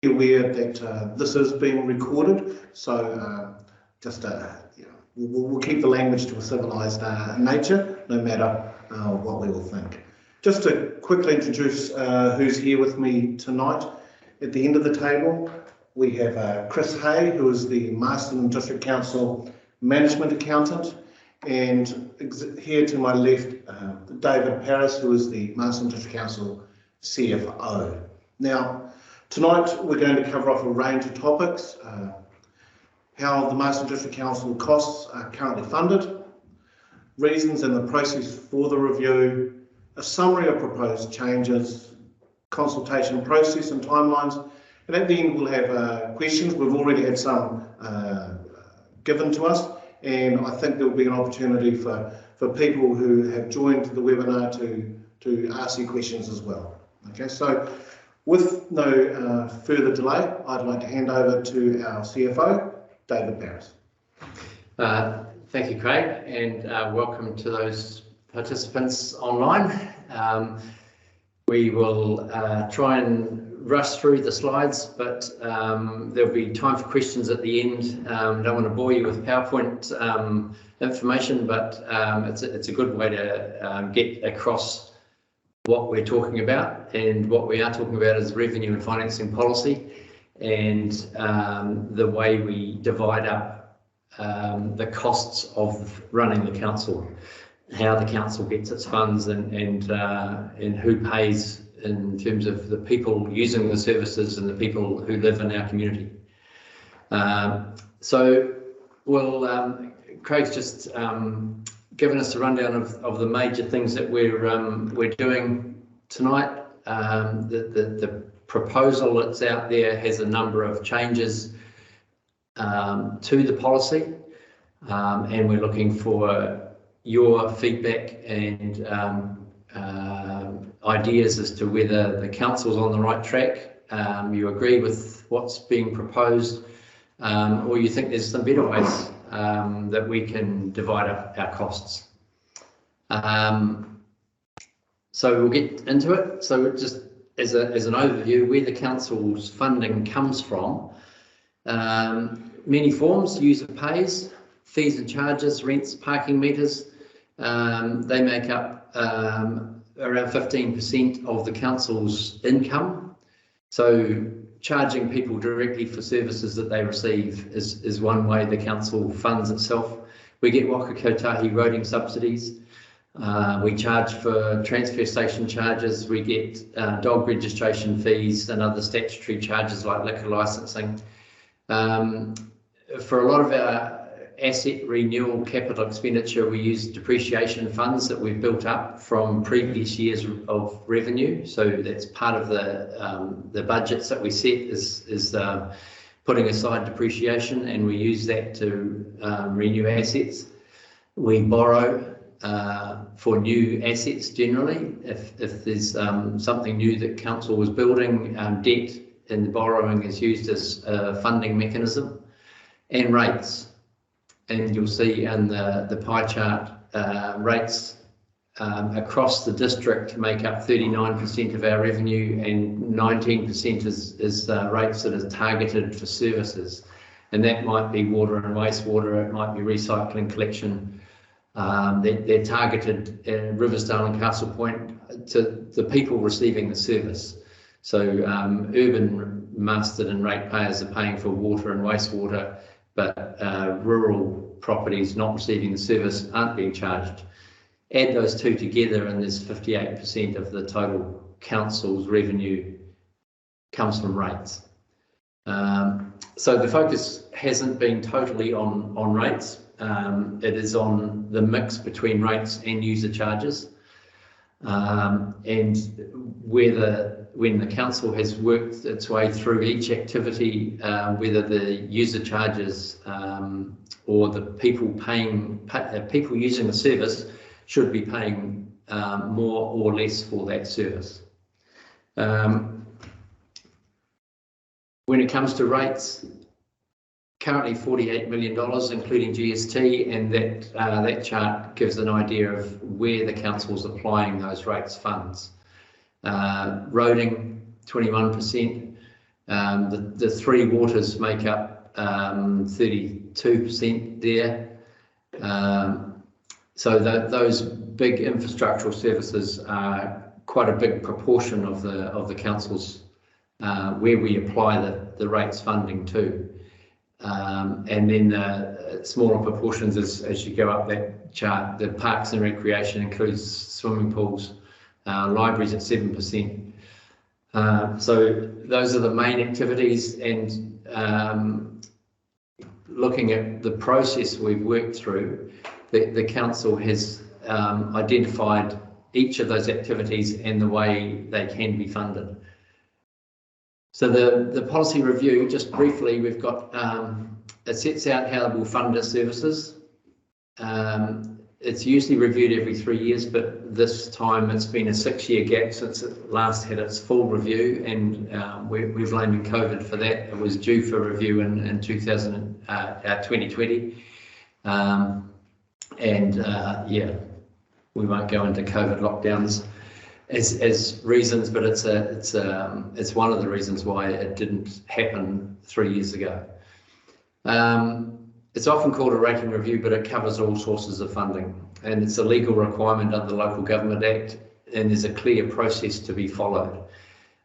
aware that this is being recorded, so we'll keep the language to a civilised nature, no matter what we will think. Just to quickly introduce who's here with me tonight. At the end of the table, we have Chris Hay, who is the Masterton District Council Management Accountant, and here to my left, David Paris, who is the Masterton District Council CFO. Now, tonight we're going to cover off a range of topics, how the Masterton District Council costs are currently funded, reasons and the process for the review, a summary of proposed changes, consultation process and timelines, and at the end we'll have questions. We've already had some given to us, and I think there will be an opportunity for people who have joined the webinar to ask you questions as well. Okay, so with no further delay, I'd like to hand over to our CFO, David Paris. Thank you, Craig, and welcome to those participants online. We will try and rush through the slides, but there'll be time for questions at the end. Don't want to bore you with PowerPoint information, but it's a good way to get across what we're talking about, and what we are talking about is revenue and financing policy, and the way we divide up the costs of running the council, how the council gets its funds, and who pays in terms of the people using the services and the people who live in our community. So Craig's just given us a rundown of the major things that we're doing tonight. The proposal that's out there has a number of changes to the policy, and we're looking for your feedback and ideas as to whether the council's on the right track, you agree with what's being proposed, or you think there's some better ways that we can divide up our costs. So we'll get into it. So just as an overview, where the council's funding comes from, many forms: user pays, fees and charges, rents, parking meters. They make up around 15% of the council's income. So charging people directly for services that they receive is one way the council funds itself. We get Waka Kotahi roading subsidies. We charge for transfer station charges. We get dog registration fees and other statutory charges like liquor licensing. For a lot of our asset renewal capital expenditure, we use depreciation funds that we've built up from previous years of revenue. So that's part of the budgets that we set is putting aside depreciation, and we use that to renew assets. We borrow for new assets generally. If there's something new that council was building, debt and borrowing is used as a funding mechanism. And rates. And you'll see in the pie chart, rates across the district make up 39% of our revenue, and 19% is rates that are targeted for services. And that might be water and wastewater, it might be recycling collection. They're targeted in Riversdale and Castle Point to the people receiving the service. So urban Masterton ratepayers are paying for water and wastewater, but rural properties not receiving the service aren't being charged. Add those two together and there's 58% of the total council's revenue comes from rates. So the focus hasn't been totally on rates. It is on the mix between rates and user charges. And when the council has worked its way through each activity, whether the user charges or the people people using the service should be paying more or less for that service. When it comes to rates, currently $48 million, including GST, and that chart gives an idea of where the council's applying those rates funds. Roading, 21%, The three waters make up 32% there. So those big infrastructural services are quite a big proportion of the council's where we apply the rates funding to. And then smaller proportions as you go up that chart. The parks and recreation includes swimming pools, libraries at 7%. So those are the main activities, and looking at the process we've worked through, the council has identified each of those activities and the way they can be funded. So the policy review, just briefly, we've got, it sets out how we'll fund our services. It's usually reviewed every 3 years, but this time it's been a 6-year gap since it last had its full review, and we're blaming COVID for that. It was due for review in 2020. Yeah, we won't go into COVID lockdowns as reasons, but it's one of the reasons why it didn't happen 3 years ago. It's often called a rating review, but it covers all sources of funding, and it's a legal requirement under the Local Government Act, and there's a clear process to be followed.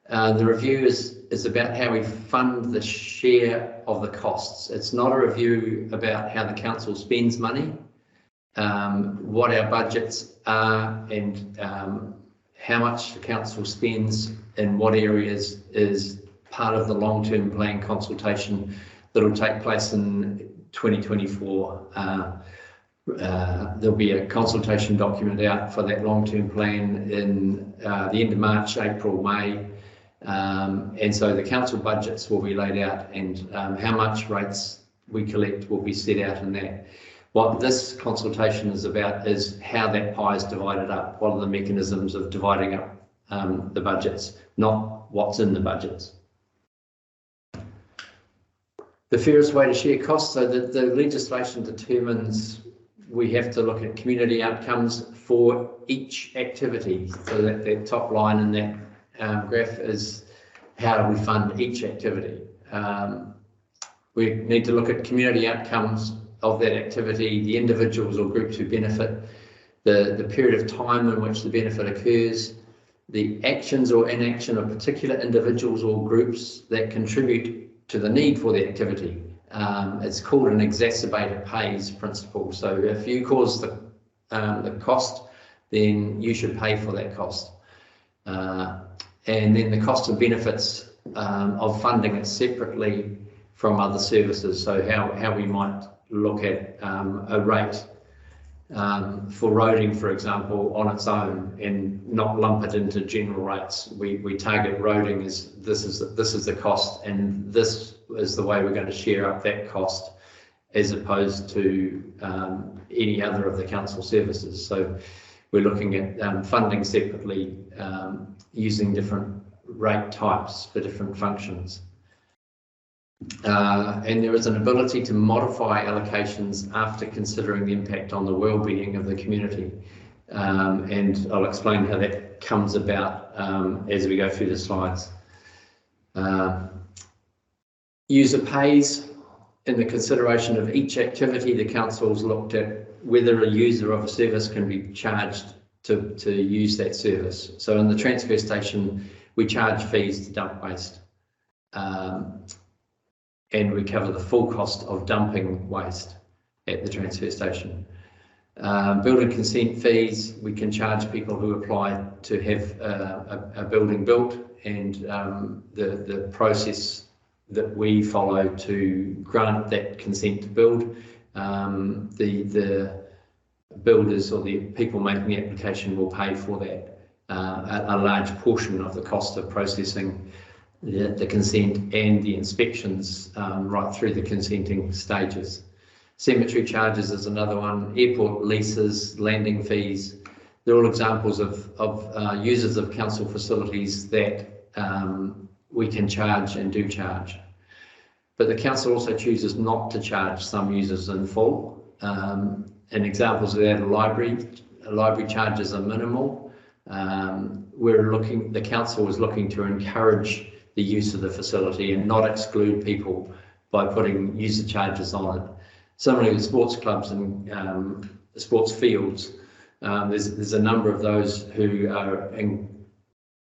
The review is about how we fund the share of the costs. It's not a review about how the council spends money, what our budgets are, and how much the council spends in what areas is part of the long-term plan consultation that will take place in 2024. There'll be a consultation document out for that long-term plan in the end of March, April, May, and so the council budgets will be laid out, and how much rates we collect will be set out in that. What this consultation is about is how that pie is divided up. What are the mechanisms of dividing up the budgets, not what's in the budgets. The fairest way to share costs, so that the legislation determines we have to look at community outcomes for each activity. So that top line in that graph is how do we fund each activity. We need to look at community outcomes of that activity, the individuals or groups who benefit, the period of time in which the benefit occurs, the actions or inaction of particular individuals or groups that contribute to the need for the activity. It's called an exacerbated pays principle. So if you cause the cost, then you should pay for that cost. And then the cost and benefits of funding it separately from other services. So how we might look at a rate for roading, for example, on its own, and not lump it into general rates. We target roading as this is the cost, and this is the way we're going to share up that cost, as opposed to any other of the council services. So we're looking at funding separately, using different rate types for different functions. And there is an ability to modify allocations after considering the impact on the well-being of the community. And I'll explain how that comes about as we go through the slides. User pays. In the consideration of each activity, the council's looked at whether a user of a service can be charged to use that service. So in the transfer station, we charge fees to dump waste. And we cover the full cost of dumping waste at the transfer station. Building consent fees, we can charge people who apply to have a building built, and the process that we follow to grant that consent to build, the builders or the people making the application will pay for that, a large portion of the cost of processing the consent and the inspections right through the consenting stages. Cemetery charges is another one, airport leases, landing fees. They're all examples of users of council facilities that we can charge and do charge. But the council also chooses not to charge some users in full. And examples of that are library charges are minimal. The council is looking to encourage the use of the facility and not exclude people by putting user charges on it. Similarly with sports clubs and sports fields, there's a number of those who are in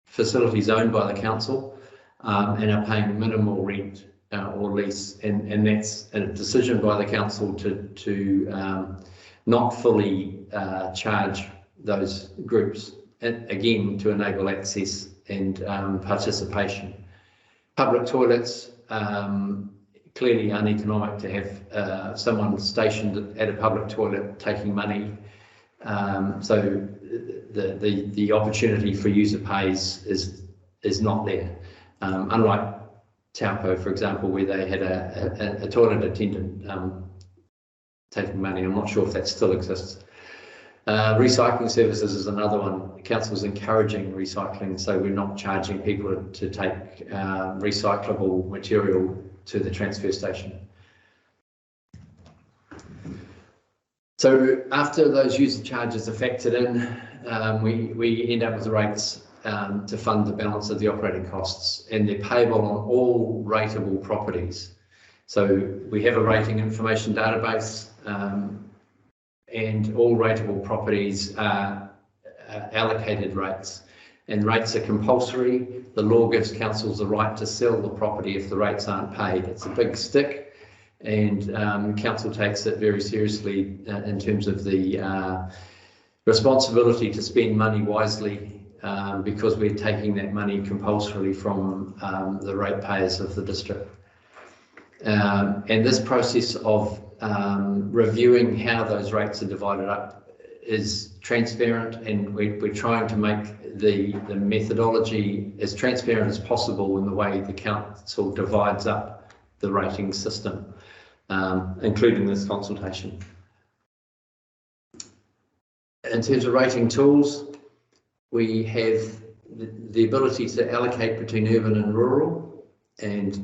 facilities owned by the council and are paying minimal rent or lease, and that's a decision by the council to not fully charge those groups, again to enable access and participation. Public toilets, clearly uneconomic to have someone stationed at a public toilet taking money, so the opportunity for user pays is not there, unlike Taupo, for example, where they had a toilet attendant taking money. I'm not sure if that still exists. Recycling services is another one. The council is encouraging recycling, so we're not charging people to take recyclable material to the transfer station. So after those user charges are factored in, we end up with the rates to fund the balance of the operating costs, and they're payable on all rateable properties. So we have a rating information database, and all rateable properties are allocated rates, and rates are compulsory. The law gives councils the right to sell the property if the rates aren't paid. It's a big stick, and council takes it very seriously in terms of the responsibility to spend money wisely, because we're taking that money compulsorily from the ratepayers of the district. And this process of reviewing how those rates are divided up is transparent, and we're trying to make the methodology as transparent as possible in the way the council divides up the rating system, including this consultation. In terms of rating tools, we have the ability to allocate between urban and rural, and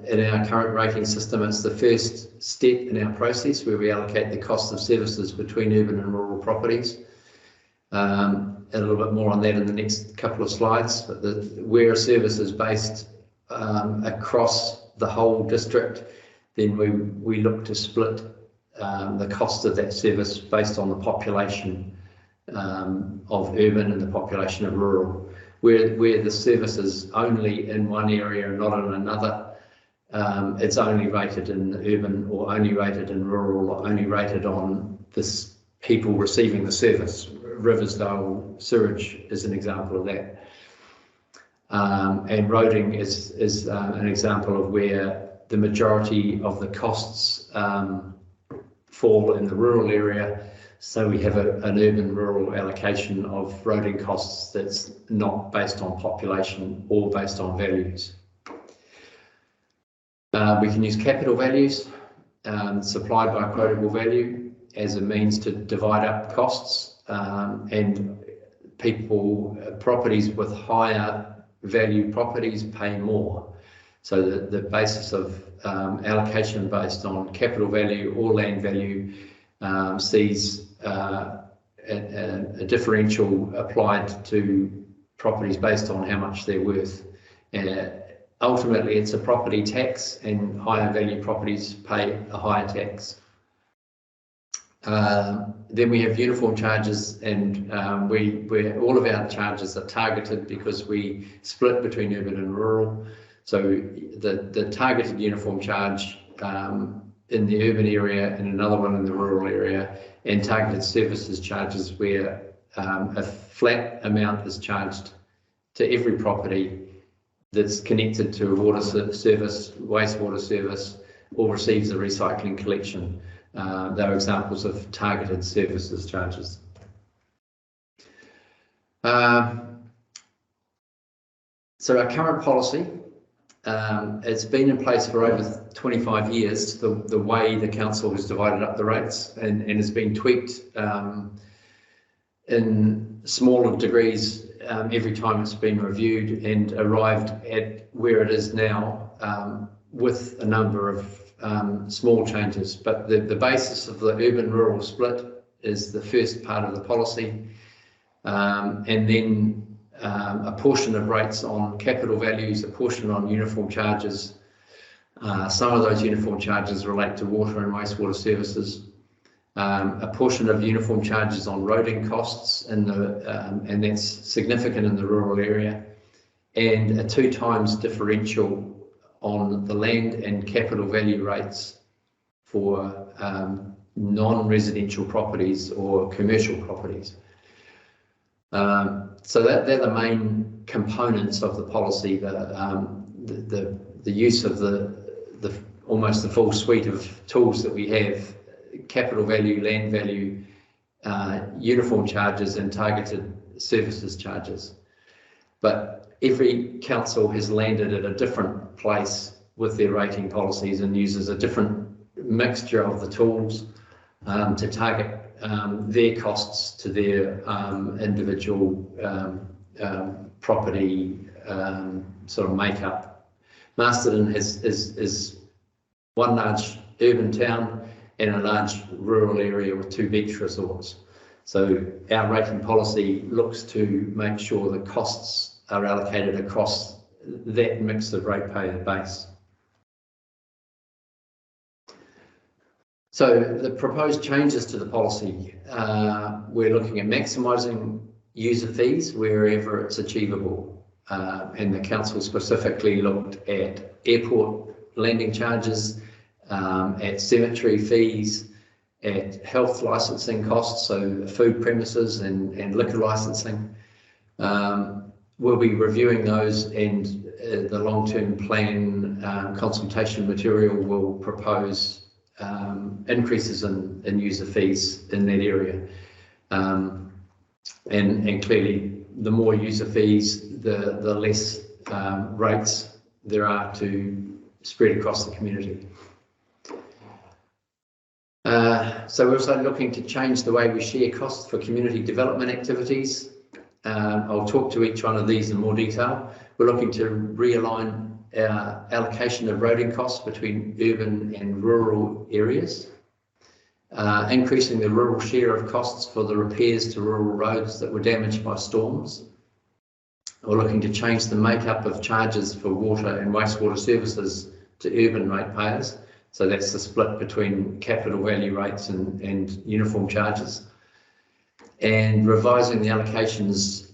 in our current rating system, it's the first step in our process where we allocate the cost of services between urban and rural properties. A little bit more on that in the next couple of slides, but where a service is based across the whole district, then we look to split the cost of that service based on the population of urban and the population of rural. Where the service is only in one area and not in another, it's only rated in urban, or only rated in rural, or only rated on the people receiving the service. Riversdale sewage is an example of that. And roading is an example of where the majority of the costs fall in the rural area. So we have an urban-rural allocation of roading costs that's not based on population or based on values. We can use capital values supplied by quotable value as a means to divide up costs, and properties with higher value properties pay more. So the basis of allocation based on capital value or land value sees a differential applied to properties based on how much they're worth. Ultimately, it's a property tax, and higher value properties pay a higher tax. Then we have uniform charges, and all of our charges are targeted because we split between urban and rural. So the targeted uniform charge in the urban area and another one in the rural area, and targeted services charges where a flat amount is charged to every property that's connected to a water service, wastewater service, or receives a recycling collection. They're examples of targeted services charges. So our current policy, it's been in place for over 25 years, the way the council has divided up the rates, and has been tweaked in smaller degrees every time it's been reviewed, and arrived at where it is now with a number of small changes. But the basis of the urban-rural split is the first part of the policy, and then a portion of rates on capital values, a portion on uniform charges. Some of those uniform charges relate to water and wastewater services. A portion of uniform charges on roading costs, and that's significant in the rural area, and a 2 times differential on the land and capital value rates for non-residential properties or commercial properties. So they're the main components of the policy, the use of the almost the full suite of tools that we have: capital value, land value, uniform charges, and targeted services charges. But every council has landed at a different place with their rating policies and uses a different mixture of the tools to target their costs to their individual property sort of makeup. Masterton is one large urban town and a large rural area with 2 beach resorts. So our rating policy looks to make sure the costs are allocated across that mix of ratepayer base. So the proposed changes to the policy, we're looking at maximising user fees wherever it's achievable. And the council specifically looked at airport landing charges, at cemetery fees, at health licensing costs, so food premises and liquor licensing. We'll be reviewing those, and the long-term plan consultation material will propose increases in user fees in that area. And clearly, the more user fees, the less rates there are to spread across the community. So we're also looking to change the way we share costs for community development activities. I'll talk to each one of these in more detail. We're looking to realign our allocation of roading costs between urban and rural areas, increasing the rural share of costs for the repairs to rural roads that were damaged by storms. We're looking to change the makeup of charges for water and wastewater services to urban ratepayers. So that's the split between capital value rates and uniform charges. And revising the allocations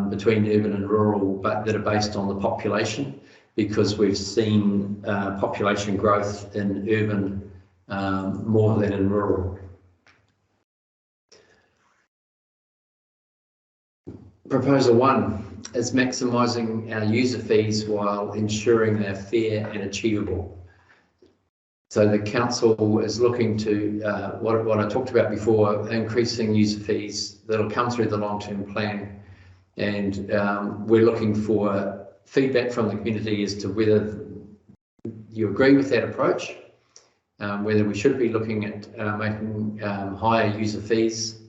between urban and rural, but that are based on the population, because we've seen population growth in urban more than in rural. Proposal 1 is maximising our user fees while ensuring they're fair and achievable. So the council is looking to, what I talked about before, increasing user fees that'll come through the long-term plan. And we're looking for feedback from the community as to whether you agree with that approach, whether we should be looking at making higher user fees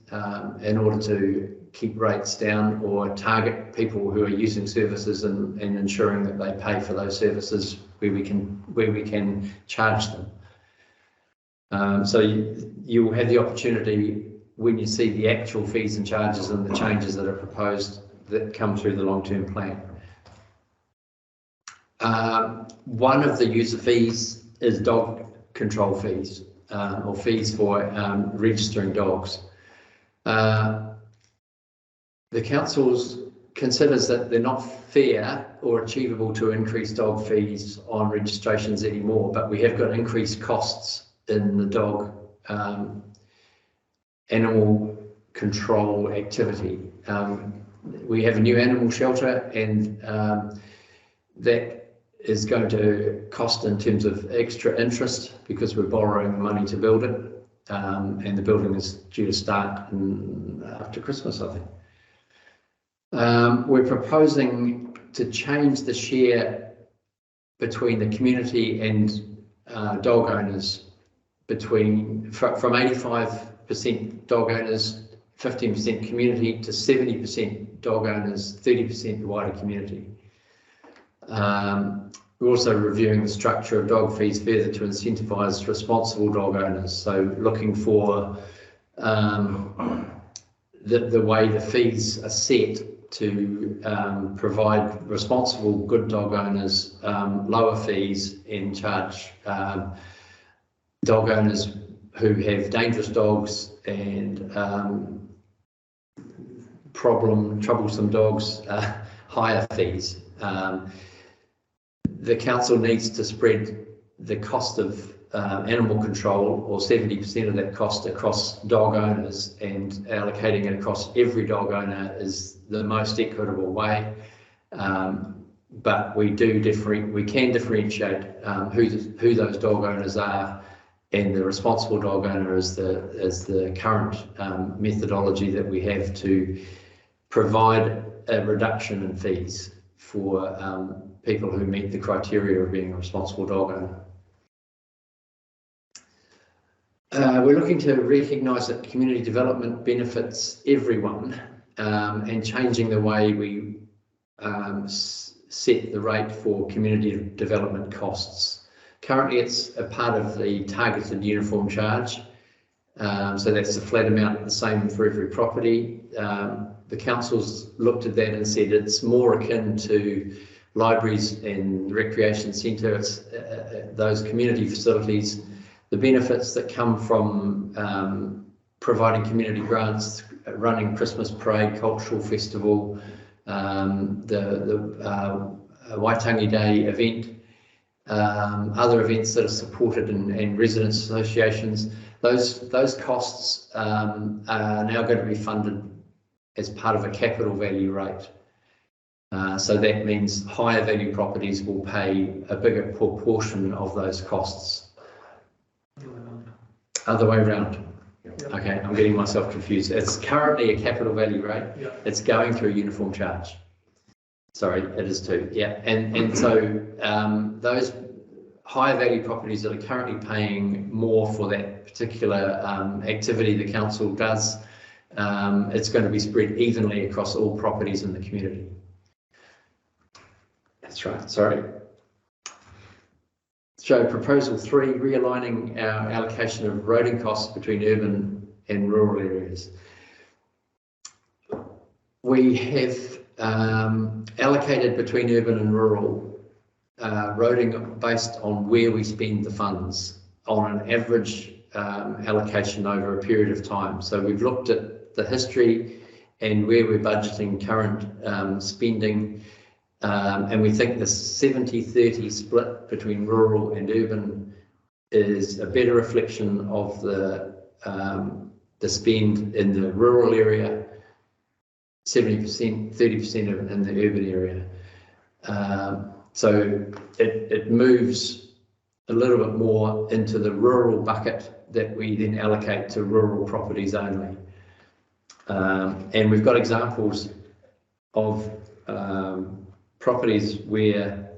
in order to keep rates down, or target people who are using services and ensuring that they pay for those services where we can charge them. So you will have the opportunity, when you see the actual fees and charges and the changes that are proposed that come through the long-term plan. One of the user fees is dog control fees, or fees for registering dogs. The council considers that they're not fair or achievable to increase dog fees on registrations anymore, but we have got increased costs in the dog animal control activity. We have a new animal shelter, and that is going to cost in terms of extra interest because we're borrowing money to build it, and the building is due to start after Christmas, I think. We're proposing to change the share between the community and dog owners from 85% dog owners, 15% community, to 70% dog owners, 30% the wider community. We're also reviewing the structure of dog fees further to incentivise responsible dog owners. So looking for the way the fees are set to provide responsible good dog owners lower fees and charge dog owners who have dangerous dogs and troublesome dogs higher fees. The council needs to spread the cost of animal control, or 70% of that cost, across dog owners, and allocating it across every dog owner is the most equitable way. But we can differentiate who those dog owners are, and the responsible dog owner is the current methodology that we have to provide a reduction in fees for people who meet the criteria of being a responsible dog owner. We're looking to recognise that community development benefits everyone, and changing the way we set the rate for community development costs. Currently, it's a part of the targeted uniform charge, so that's the flat amount, the same for every property. The council's looked at that and said it's more akin to libraries and recreation centres, those community facilities. The benefits that come from providing community grants, running Christmas parade, cultural festival, the Waitangi Day event, other events that are supported in residents associations, those costs are now going to be funded as part of a capital value rate. So that means higher value properties will pay a bigger proportion of those costs. Other way around. Yep. Okay, I'm getting myself confused. It's currently a capital value rate. Yep. It's going through a uniform charge. Sorry, it is too. Yeah, and so those higher value properties that are currently paying more for that particular activity the council does, it's going to be spread evenly across all properties in the community. That's right. Sorry. So proposal 3, realigning our allocation of roading costs between urban and rural areas. We have allocated between urban and rural roading based on where we spend the funds on an average allocation over a period of time. So we've looked at the history and where we're budgeting current spending. And we think the 70-30 split between rural and urban is a better reflection of the spend in the rural area, 70%, 30% in the urban area. So it moves a little bit more into the rural bucket that we then allocate to rural properties only. And we've got examples of properties where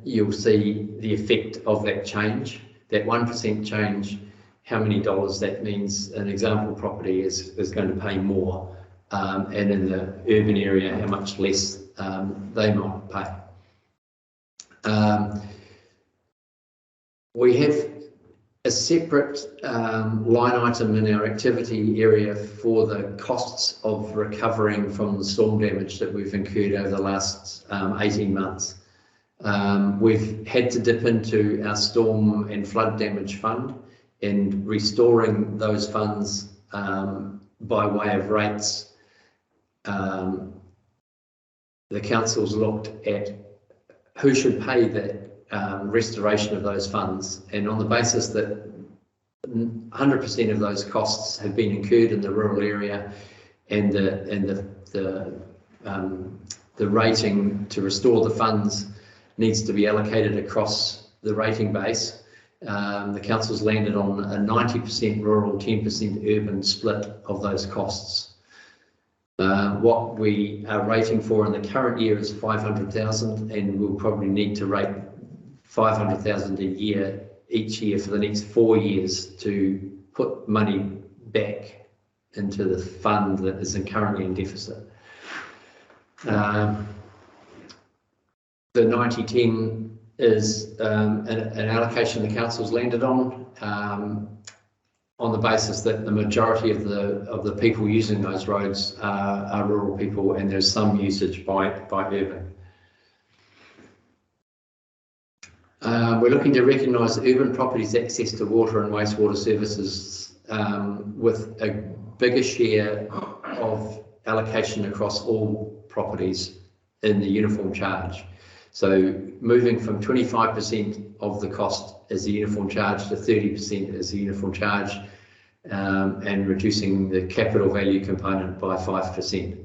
you'll see the effect of that change, that 1% change, how many dollars that means an example property is going to pay more, and in the urban area how much less they might pay. We have a separate line item in our activity area for the costs of recovering from the storm damage that we've incurred over the last 18 months. We've had to dip into our storm and flood damage fund, and restoring those funds by way of rates. The council's looked at who should pay the restoration of those funds, and on the basis that 100% of those costs have been incurred in the rural area, and the rating to restore the funds needs to be allocated across the rating base, the council's landed on a 90% rural, 10% urban split of those costs. What we are rating for in the current year is 500,000, and we'll probably need to rate 500,000 a year each year for the next 4 years to put money back into the fund that is currently in deficit. The 90-10 is an allocation the council's landed on. on the basis that the majority of the people using those roads are rural people, and there's some usage by urban. We're looking to recognise urban properties' access to water and wastewater services with a bigger share of allocation across all properties in the uniform charge. So moving from 25% of the cost as a uniform charge to 30% as a uniform charge, and reducing the capital value component by 5%.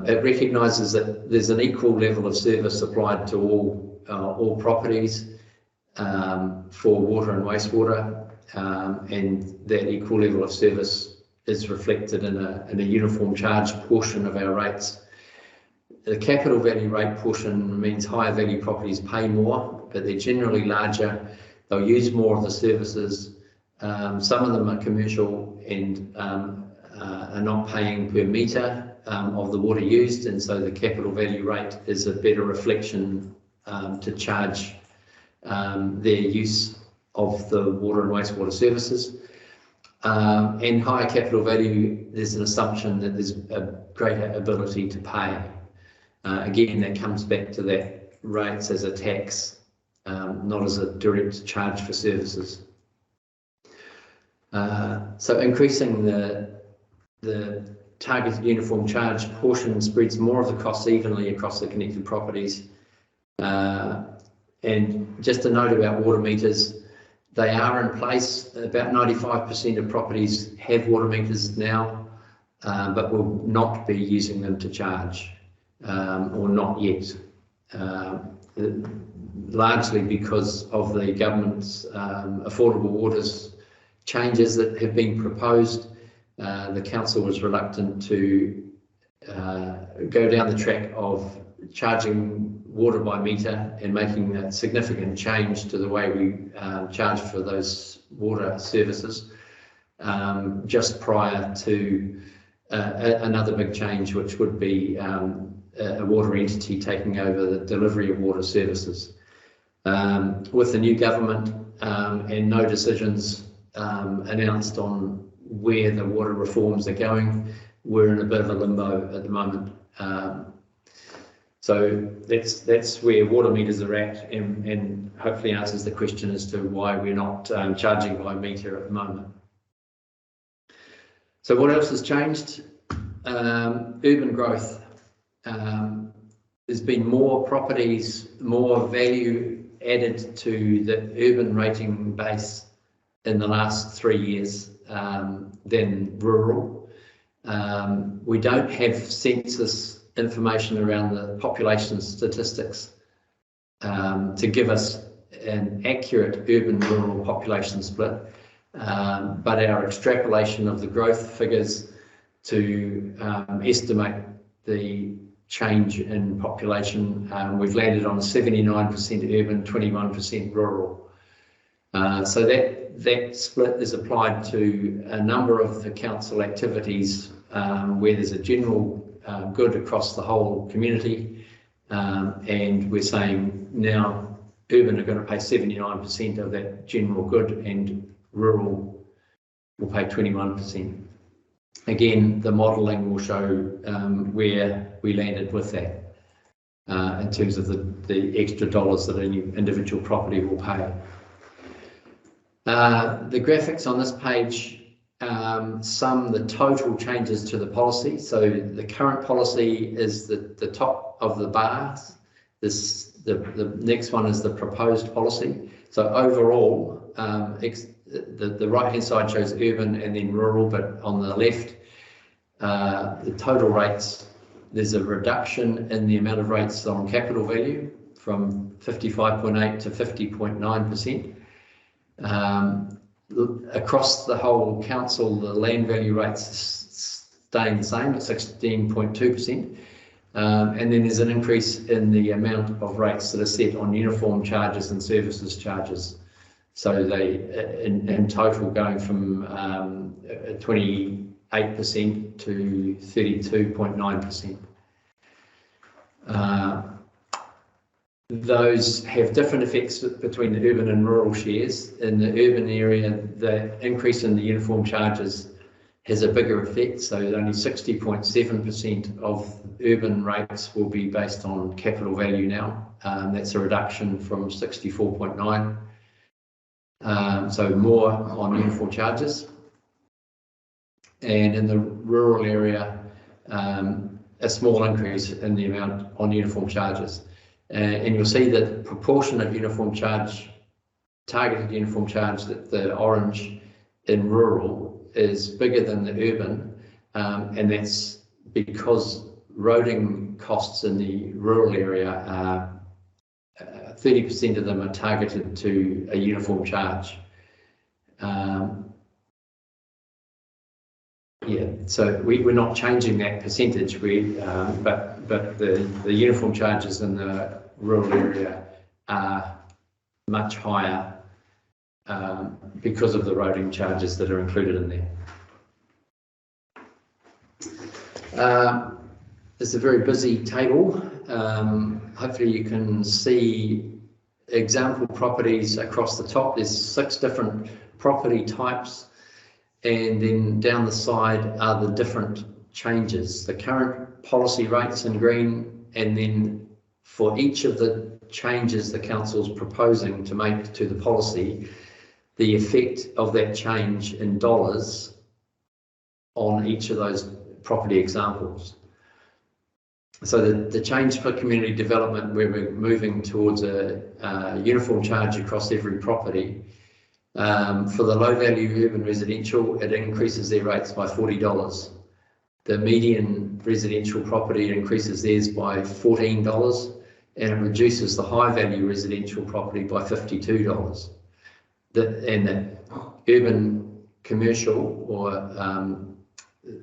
It recognises that there's an equal level of service applied to all properties for water and wastewater, and that equal level of service is reflected in a uniform charge portion of our rates. The capital value rate portion means higher value properties pay more, but they're generally larger. They'll use more of the services. Some of them are commercial and are not paying per metre of the water used, and so the capital value rate is a better reflection to charge their use of the water and wastewater services. And higher capital value, there's an assumption that there's a greater ability to pay. Again, that comes back to that rates as a tax, not as a direct charge for services. So increasing the targeted uniform charge portion spreads more of the costs evenly across the connected properties. And just a note about water meters, they are in place. About 95% of properties have water meters now, but will not be using them to charge, or not yet. Largely because of the government's affordable waters changes that have been proposed. The council was reluctant to go down the track of charging water by metre and making a significant change to the way we charge for those water services, just prior to another big change, which would be a water entity taking over the delivery of water services. With the new government and no decisions announced on where the water reforms are going, we're in a bit of a limbo at the moment. So that's where water meters are at, and hopefully answers the question as to why we're not charging by metre at the moment. So what else has changed? Urban growth. There's been more properties, more value added to the urban rating base in the last 3 years than rural. We don't have census information around the population statistics to give us an accurate urban-rural population split, but our extrapolation of the growth figures to estimate the change in population, we've landed on 79% urban, 21% rural. So that split is applied to a number of the council activities where there's a general good across the whole community, and we're saying now urban are going to pay 79% of that general good and rural will pay 21%. Again, the modelling will show where we landed with that in terms of the extra dollars that any individual property will pay. The graphics on this page sum the total changes to the policy. So the current policy is the top of the bars. The next one is the proposed policy. So overall, the right-hand side shows urban and then rural, but on the left, the total rates, there's a reduction in the amount of rates on capital value from 55.8 to 50.9%. Across the whole council, the land value rates staying the same at 16.2%. And then there's an increase in the amount of rates that are set on uniform charges and services charges. So they, in total, going from 28% to 32.9%. those have different effects between the urban and rural shares. In the urban area, the increase in the uniform charges has a bigger effect, so only 60.7% of urban rates will be based on capital value now. That's a reduction from 64.9%, so more on uniform charges. And in the rural area, a small increase in the amount on uniform charges. And you'll see that proportion of uniform charge, targeted uniform charge, that the orange in rural is bigger than the urban, and that's because roading costs in the rural area are 30% of them are targeted to a uniform charge. Yeah, so we're not changing that percentage, but the uniform charges in the rural area are much higher because of the roading charges that are included in there. It's a very busy table. Hopefully you can see example properties across the top. There's 6 different property types, and then down the side are the different changes, the current policy rates in green, and then for each of the changes the council's proposing to make to the policy, the effect of that change in dollars on each of those property examples. So the change for community development, where we're moving towards a uniform charge across every property. For the low value urban residential, it increases their rates by $40. The median residential property increases theirs by $14, and it reduces the high value residential property by $52. And the urban commercial, or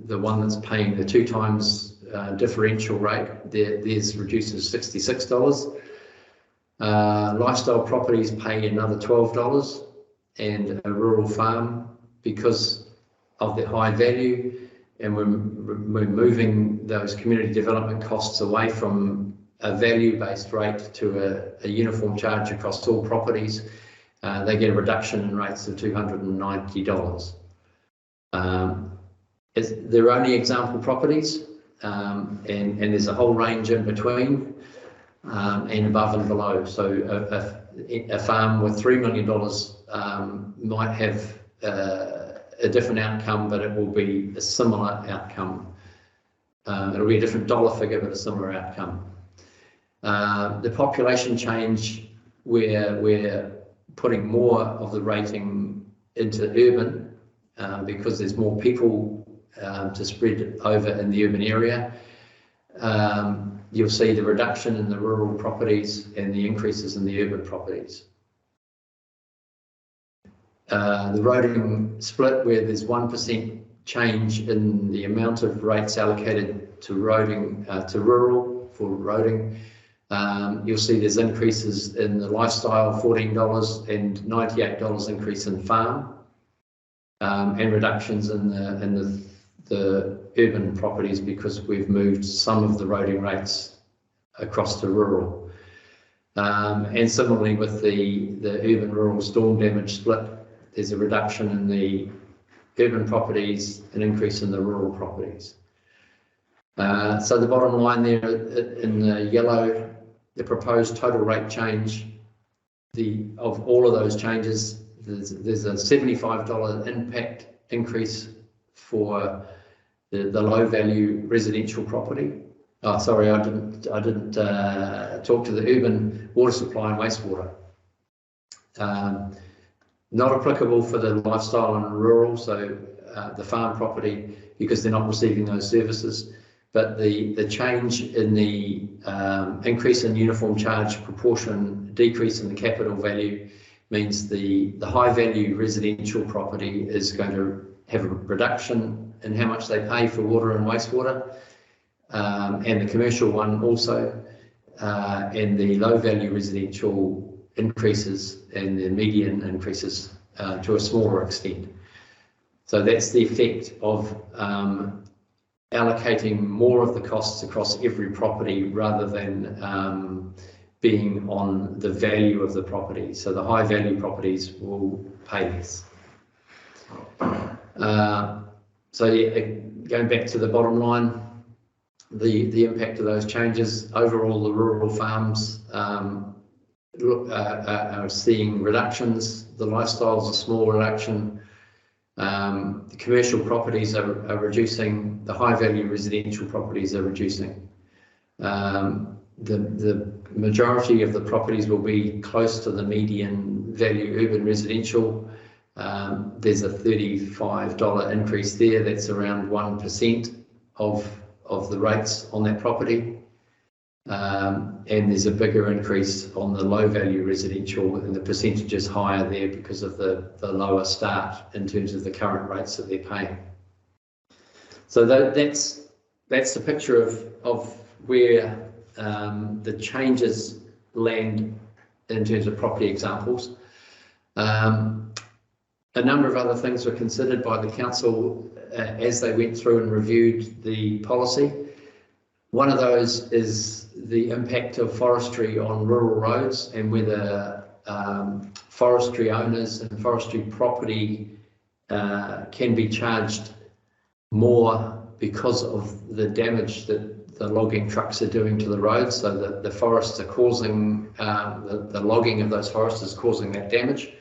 the one that's paying the 2 times differential rate, theirs reduces $66. Lifestyle properties pay another $12, and a rural farm, because of their high value, and we're moving those community development costs away from a value-based rate to a uniform charge across all properties. They get a reduction in rates of $290. They're only example properties, and there's a whole range in between, and above and below. So a farm with $3 million might have a different outcome, but it will be a similar outcome. It'll be a different dollar figure, but a similar outcome. The population change, where we're putting more of the rating into urban because there's more people to spread over in the urban area. You'll see the reduction in the rural properties and the increases in the urban properties. The roading split, where there's 1% change in the amount of rates allocated to roading, to rural for roading. You'll see there's increases in the lifestyle, $14, and $98 increase in farm, and reductions in the urban properties, because we've moved some of the roading rates across to rural. And similarly with the urban-rural storm damage split, there's a reduction in the urban properties, an increase in the rural properties. So the bottom line there in the yellow, the proposed total rate change, of all of those changes, there's a $75 impact increase for the low value residential property. Oh, sorry, I didn't talk to the urban water supply and wastewater. Not applicable for the lifestyle and rural, so the farm property, because they're not receiving those services. But the change in the increase in uniform charge proportion, decrease in the capital value, means the high value residential property is going to have a reduction in how much they pay for water and wastewater, and the commercial one also, and the low value residential increases, and the median increases to a smaller extent. So that's the effect of allocating more of the costs across every property, rather than being on the value of the property. So the high value properties will pay less. So yeah, going back to the bottom line, the impact of those changes, overall the rural farms are seeing reductions, the lifestyle's a small reduction, the commercial properties are reducing, the high value residential properties are reducing. The majority of the properties will be close to the median value urban residential. There's a $35 increase there, that's around 1% of the rates on that property. And there's a bigger increase on the low value residential, and the percentage is higher there because of the lower start in terms of the current rates that they're paying. So that's the picture of where the changes land in terms of property examples. A number of other things were considered by the council as they went through and reviewed the policy. One of those is the impact of forestry on rural roads, and whether forestry owners and forestry property can be charged more because of the damage that the logging trucks are doing to the roads, so that the forests are causing, the logging of those forests is causing that damage.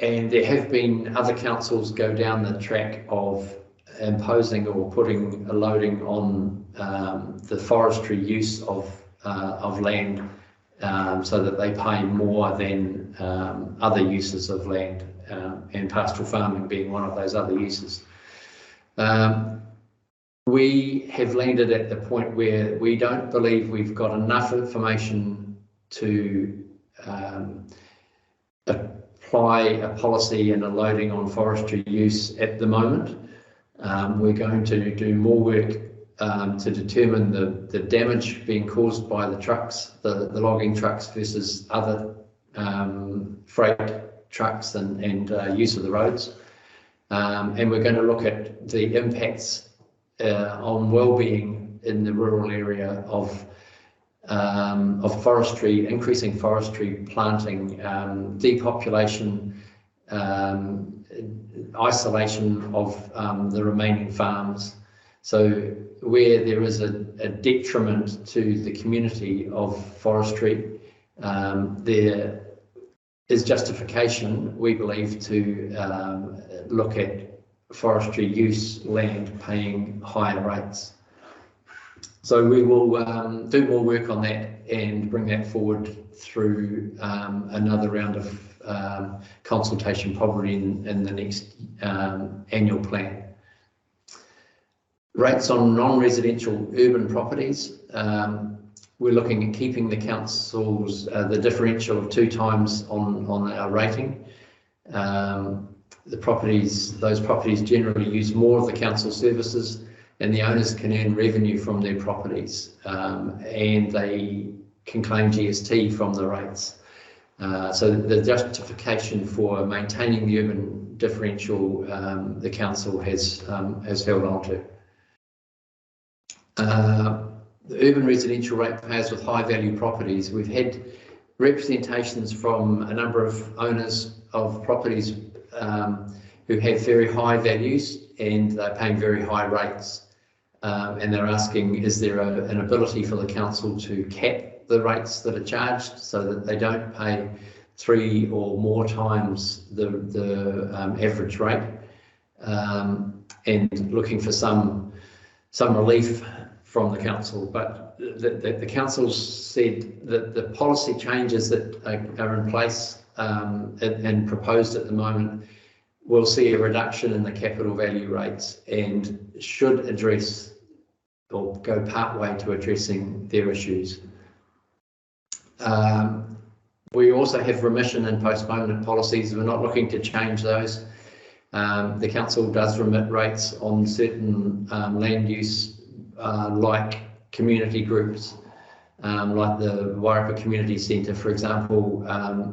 And there have been other councils go down the track of imposing or putting a loading on the forestry use of land, so that they pay more than other uses of land, and pastoral farming being one of those other uses. We have landed at the point where we don't believe we've got enough information to apply a policy and a loading on forestry use at the moment. We're going to do more work to determine the damage being caused by the trucks, the logging trucks versus other freight trucks and use of the roads. And we're going to look at the impacts on well-being in the rural area of forestry, increasing forestry planting, depopulation, isolation of the remaining farms. So where there is a detriment to the community of forestry, there is justification, we believe, to look at forestry use land paying higher rates. So we will do more work on that and bring that forward through another round of consultation, probably in the next annual plan. Rates on non-residential urban properties. We're looking at keeping the council's the differential of 2 times on our rating. Those properties generally use more of the council services, and the owners can earn revenue from their properties, and they can claim GST from the rates. So the justification for maintaining the urban differential, the council has held on to. The urban residential ratepayers with high value properties. We've had representations from a number of owners of properties who have very high values and they're paying very high rates. And they're asking, is there an ability for the council to cap the rates that are charged so that they don't pay 3 or more times the average rate, and looking for some relief from the council. But the council said that the policy changes that are in place and proposed at the moment will see a reduction in the capital value rates and should address or go part way to addressing their issues. We also have remission and postponement policies. We're not looking to change those. The council does remit rates on certain land use, like community groups, like the Wairapa Community Centre, for example.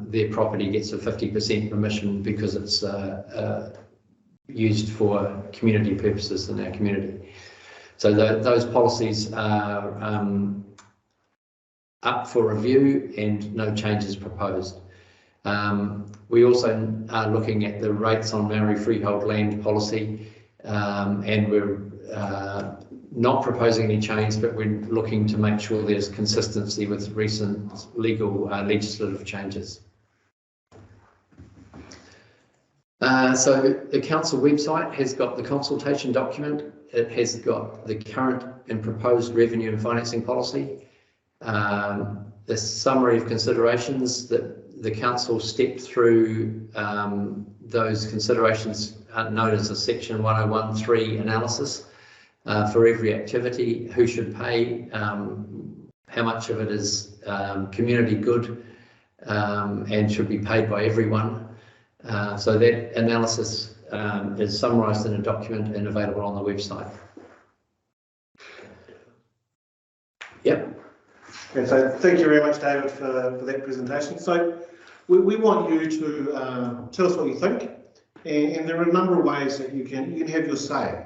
Their property gets a 50% remission because it's used for community purposes in our community. So those policies are up for review and no changes proposed. We also are looking at the rates on Maori freehold land policy, and we're not proposing any change, but we're looking to make sure there's consistency with recent legislative changes. So the council website has got the consultation document. It has got the current and proposed revenue and financing policy, the summary of considerations that the council stepped through. Those considerations are known as a section 101(3) analysis for every activity, who should pay, how much of it is community good and should be paid by everyone. So that analysis is summarised in a document and available on the website. Yep. And so thank you very much, David, for that presentation. So we want you to tell us what you think, and there are a number of ways that you can have your say.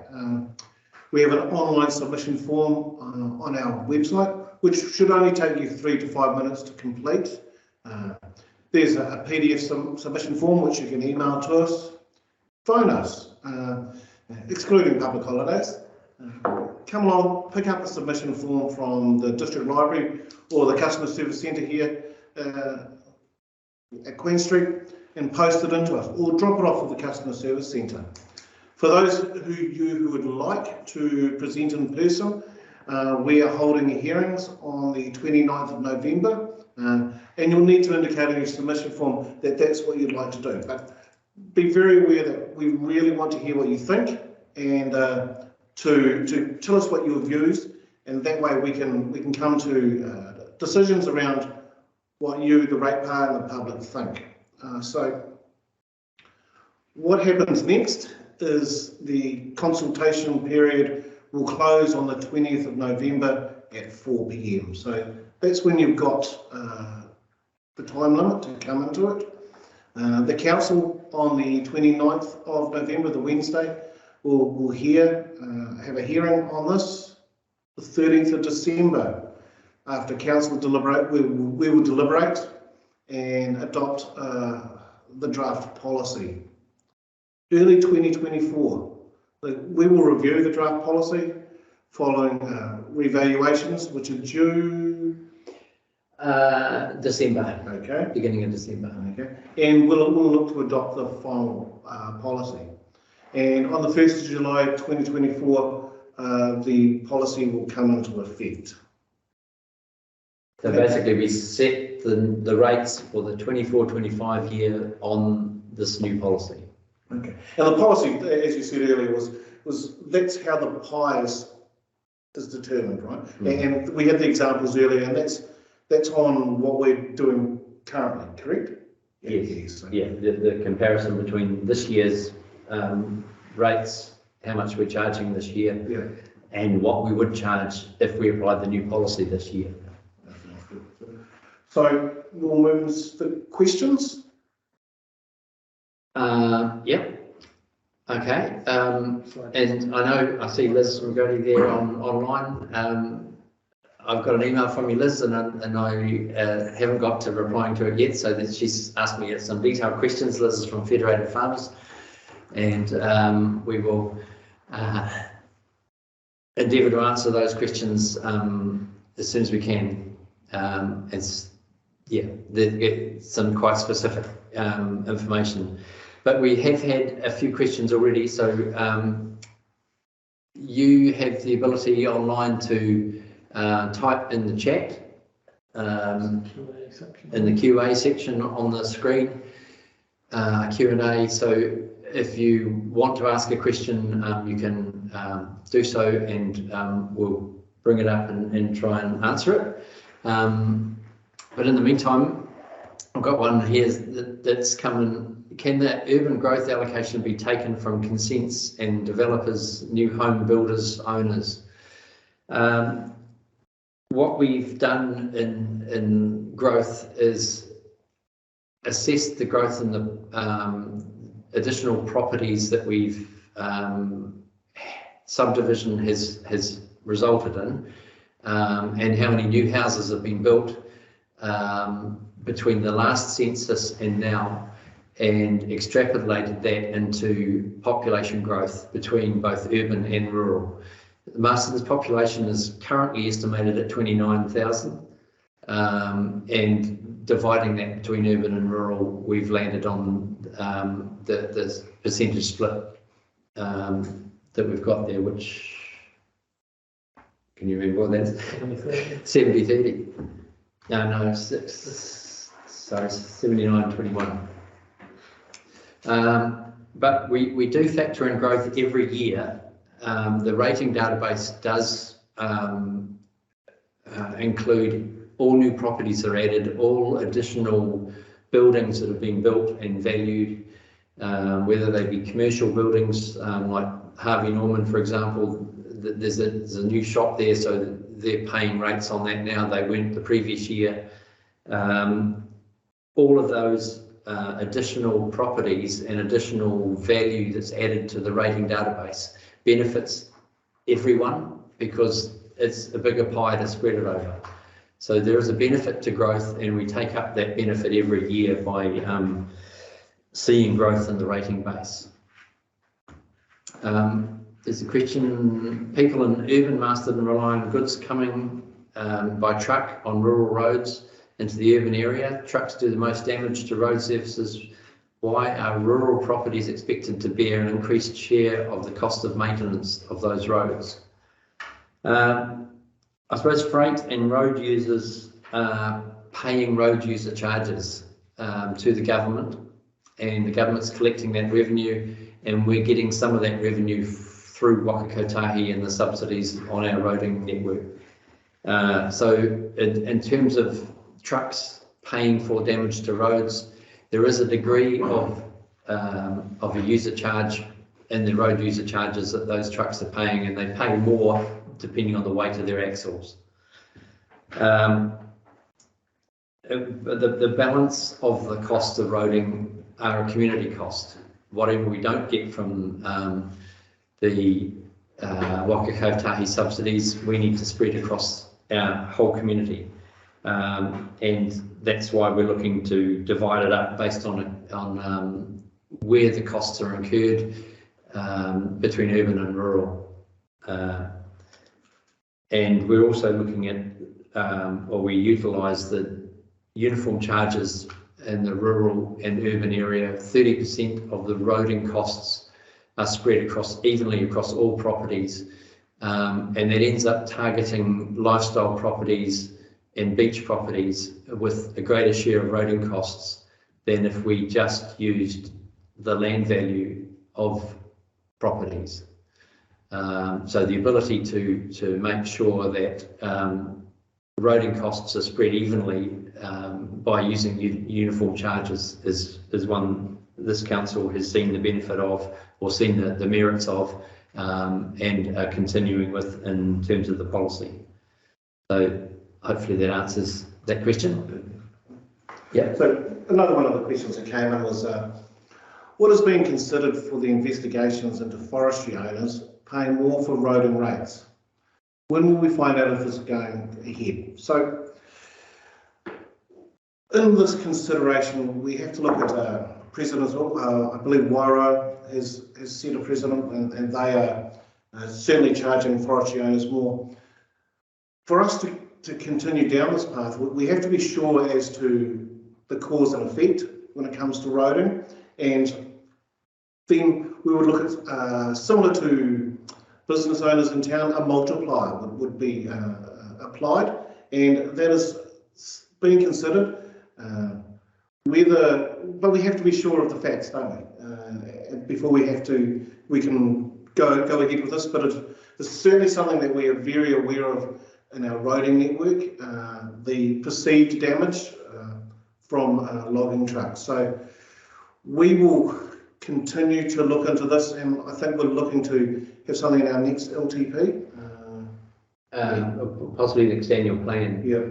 We have an online submission form on our website, which should only take you 3 to 5 minutes to complete. There's a PDF submission form which you can email to us, phone us, excluding public holidays. Come along, pick up a submission form from the District Library or the Customer Service Centre here at Queen Street and post it into us, or drop it off at the Customer Service Centre. For those who would like to present in person, we are holding hearings on the 29th of November, and you'll need to indicate in your submission form that that's what you'd like to do. But be very aware that we really want to hear what you think, and to tell us what your views, and that way we can come to decisions around what you, the ratepayer, and the public think. So what happens next is the consultation period will close on the 20th of November at 4 p.m. So that's when you've got the time limit to come into it. The council on the 29th of November, the Wednesday, will have a hearing on this. The 13th of December, after council deliberate, we will deliberate and adopt the draft policy. Early 2024, we will review the draft policy following revaluations, which are due December. Okay. Beginning of December. Okay. And we'll look to adopt the final policy. And on the 1st of July 2024, the policy will come into effect. So basically we set the rates for the 24-25 year on this new policy. Okay. And the policy, as you said earlier, was that's how the pie is determined, right? Mm. And we had the examples earlier, and that's on what we're doing currently, correct? Yes. Yeah. The comparison between this year's rates, how much we're charging this year, yeah, and what we would charge if we applied the new policy this year. So we'll move to questions. Yep. Okay. And I see Liz Magodi there online. I've got an email from you, Liz, and I haven't got to replying to it yet, so that she's asked me some detailed questions. Liz is from Federated Farmers, and we will endeavour to answer those questions as soon as we can. There's some quite specific information, but we have had a few questions already. So you have the ability online to type in the chat in the QA section on the screen, Q&A. So if you want to ask a question, you can do so, and we'll bring it up and try and answer it. But in the meantime, I've got one here that's coming. Can the urban growth allocation be taken from consents and developers, new home builders, owners? What we've done in growth is assess the growth in the additional properties that we've subdivision has resulted in, and how many new houses have been built, between the last census and now, and extrapolated that into population growth between both urban and rural. Masterton's population is currently estimated at 29,000, and dividing that between urban and rural, we've landed on the percentage split that we've got there, which, can you remember what that is? 70-30. No, 79-21. But we do factor in growth every year. The rating database does include all new properties that are added, all additional buildings that have been built and valued, whether they be commercial buildings like Harvey Norman, for example. There's a new shop there, so they're paying rates on that now. They weren't the previous year. All of those additional properties and additional value that's added to the rating database benefits everyone, because it's a bigger pie to spread it over. So there is a benefit to growth, and we take up that benefit every year by seeing growth in the rating base. There's a question: people in urban Masterton rely on goods coming by truck on rural roads into the urban area. Trucks do the most damage to road surfaces. Why are rural properties expected to bear an increased share of the cost of maintenance of those roads? I suppose freight and road users are paying road user charges to the government, and the government's collecting that revenue, and we're getting some of that revenue through Waka Kotahi and the subsidies on our roading network. So in terms of trucks paying for damage to roads, there is a degree of a user charge in the road user charges that those trucks are paying, and they pay more depending on the weight of their axles. The balance of the cost of roading are a community cost. Whatever we don't get from the Waka Kotahi subsidies, we need to spread across our whole community. And that's why we're looking to divide it up based on where the costs are incurred between urban and rural. And we're also looking at, or we utilise the uniform charges in the rural and urban area. 30% of the roading costs are spread evenly across all properties, and that ends up targeting lifestyle properties and beach properties with a greater share of roading costs than if we just used the land value of properties. So the ability to make sure that roading costs are spread evenly by using uniform charges is one this council has seen the benefit of, or seen the merits of, and are continuing with in terms of the policy. So hopefully that answers that question. Yeah. So another one of the questions that came in was, what is being considered for the investigations into forestry owners paying more for roading rates? When will we find out if this is going ahead? So in this consideration, we have to look at precedents. I believe Wairo has set a precedent, and they are certainly charging forestry owners more. For us to continue down this path, we have to be sure as to the cause and effect when it comes to roading, and then we would look at, similar to business owners in town, a multiplier would be applied, and that is being considered. But we have to be sure of the facts, don't we? Before we can go ahead with this. But it's certainly something that we are very aware of in our roading network, the perceived damage from logging trucks. So we will continue to look into this, and I think we're looking to have something in our next LTP. Possibly an extend your plan, yeah.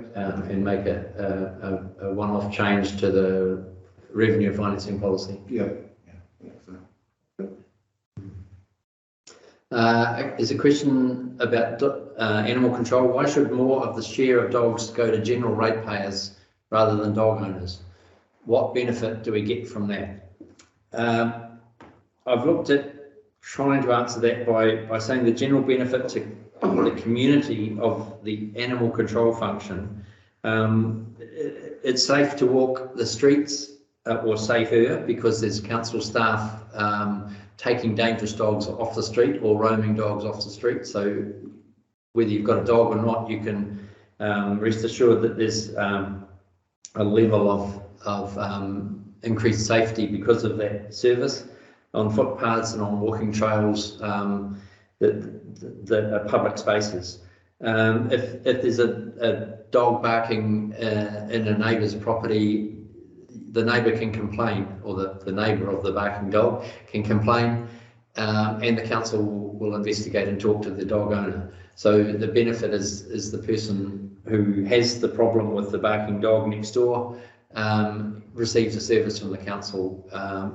And make a one-off change to the revenue financing policy. Yeah. There's a question about animal control. Why should more of the share of dogs go to general ratepayers rather than dog owners. What benefit do we get from that? I've looked at trying to answer that by saying the general benefit to the community of the animal control function. It's safe to walk the streets, or safer, because there's council staff taking dangerous dogs off the street or roaming dogs off the street. So whether you've got a dog or not, you can rest assured that there's a level of increased safety because of that service on footpaths and on walking trails, that are public spaces. If there's a dog barking in a neighbour's property, the neighbour can complain, or the neighbour of the barking dog can complain, and the council will investigate and talk to the dog owner. So the benefit is the person who has the problem with the barking dog next door receives a service from the council.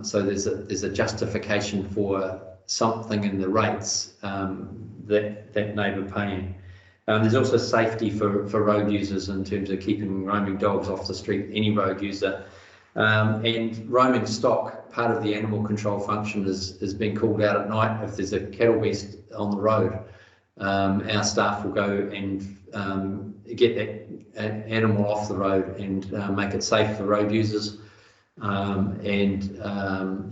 So there's a justification for something in the rates that neighbour paying. There's also safety for road users in terms of keeping roaming dogs off the street, any road user. And roaming stock, part of the animal control function is being called out at night. If there's a cattle beast on the road, our staff will go and get that animal off the road and make it safe for road users, and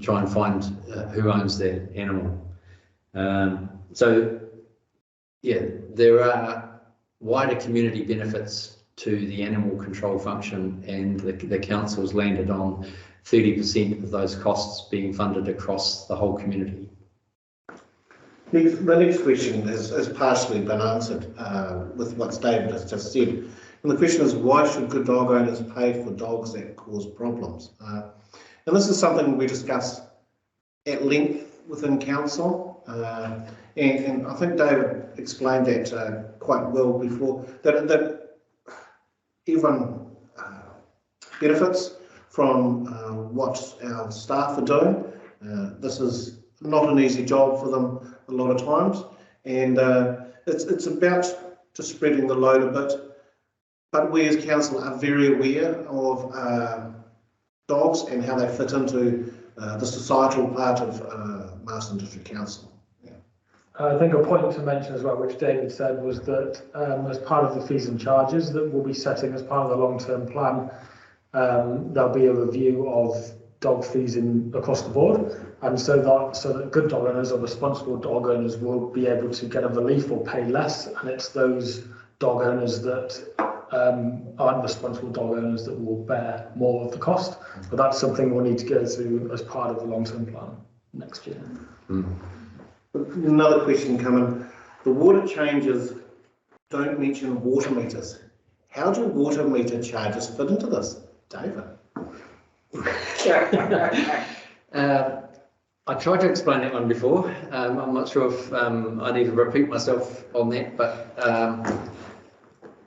try and find who owns that animal. So yeah, there are wider community benefits to the animal control function, and the council's landed on 30% of those costs being funded across the whole community. The next question has partially been answered with what David has just said. And the question is, why should good dog owners pay for dogs that cause problems? And this is something we discussed at length within council, and I think David explained that quite well before, that everyone benefits from what our staff are doing. This is not an easy job for them a lot of times, and it's about just spreading the load a bit. But we as council are very aware of dogs and how they fit into the societal part of Masterton District Council. Yeah. I think a point to mention as well, which David said, was that as part of the fees and charges that we'll be setting as part of the long-term plan, there'll be a review of dog fees across the board, and so that good dog owners or responsible dog owners will be able to get a relief or pay less, and it's those dog owners that aren't responsible dog owners that will bear more of the cost. But that's something we'll need to go through as part of the long-term plan next year. Another question coming. The water changes don't mention water meters. How do water meter charges fit into this, David? I tried to explain that one before. I'm not sure if I need to repeat myself on that, but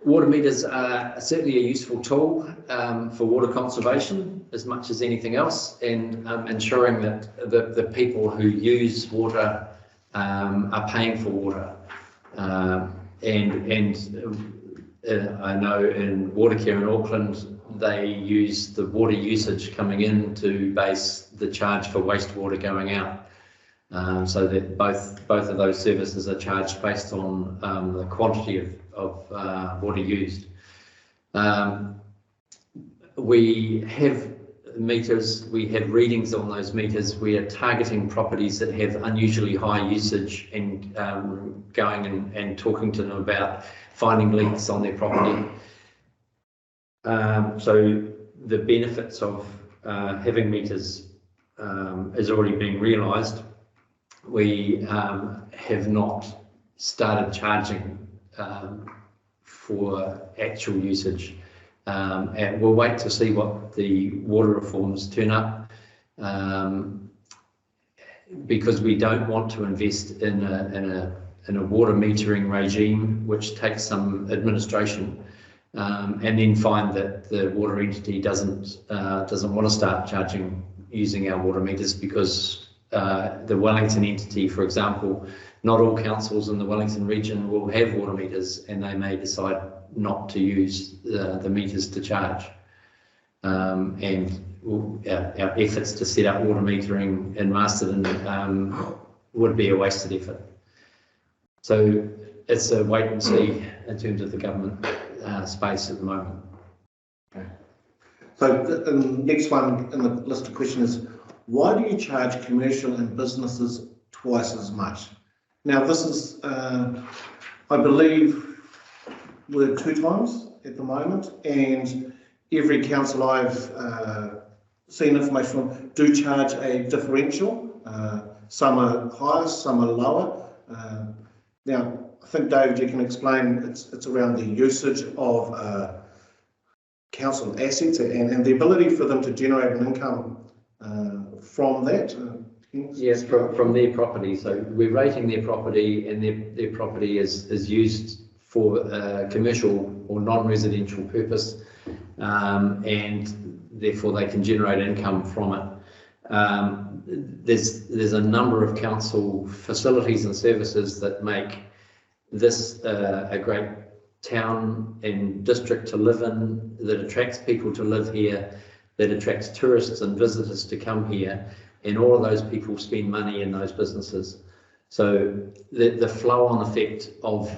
water meters are certainly a useful tool for water conservation as much as anything else, and ensuring that the people who use water are paying for water. And I know in Watercare in Auckland, they use the water usage coming in to base the charge for wastewater going out, so that both of those services are charged based on the quantity of water used. We have meters, we have readings on those meters. We are targeting properties that have unusually high usage and going and talking to them about finding leaks on their property. So the benefits of having meters is already being realised. We have not started charging for actual usage, and we'll wait to see what the water reforms turn up, because we don't want to invest in a water metering regime which takes some administration, and then find that the water entity doesn't want to start charging using our water meters, because the Wellington entity, for example, not all councils in the Wellington region will have water meters, and they may decide not to use the meters to charge. and our efforts to set up water metering in Masterton would be a wasted effort. So it's a wait and see in terms of the government space at the moment. Okay. So the next one in the list of questions is, why do you charge commercial and businesses twice as much? Now this is, I believe, we're 2 times at the moment, and every council I've seen information from do charge a differential. Some are higher, some are lower. Now, I think, David, you can explain, it's around the usage of council assets and the ability for them to generate an income from that. Yes, from their property. So we're rating their property, and their property is used for commercial or non-residential purpose, and therefore they can generate income from it. There's a number of council facilities and services that make this a great town and district to live in, that attracts people to live here, that attracts tourists and visitors to come here, and all of those people spend money in those businesses. So the flow-on effect of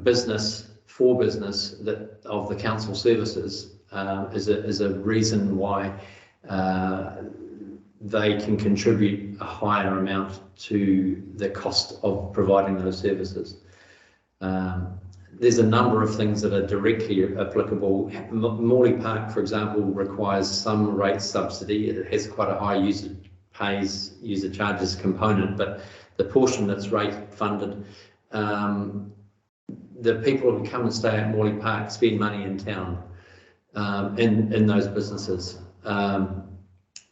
business for business of the council services is a reason why they can contribute a higher amount to the cost of providing those services. There's a number of things that are directly applicable. Morley Park, for example, requires some rate subsidy. It has quite a high user charges component, but the portion that's rate funded, the people who come and stay at Morley Park spend money in town, in those businesses.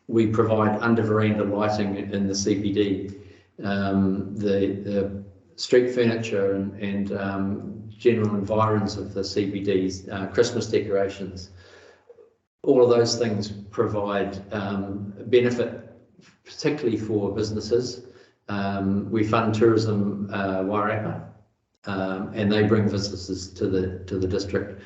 We provide under veranda lighting in the CBD, the street furniture and general environs of the CBDs, Christmas decorations. All of those things provide benefit, particularly for businesses. We fund tourism Wairapa, and they bring visitors to the district.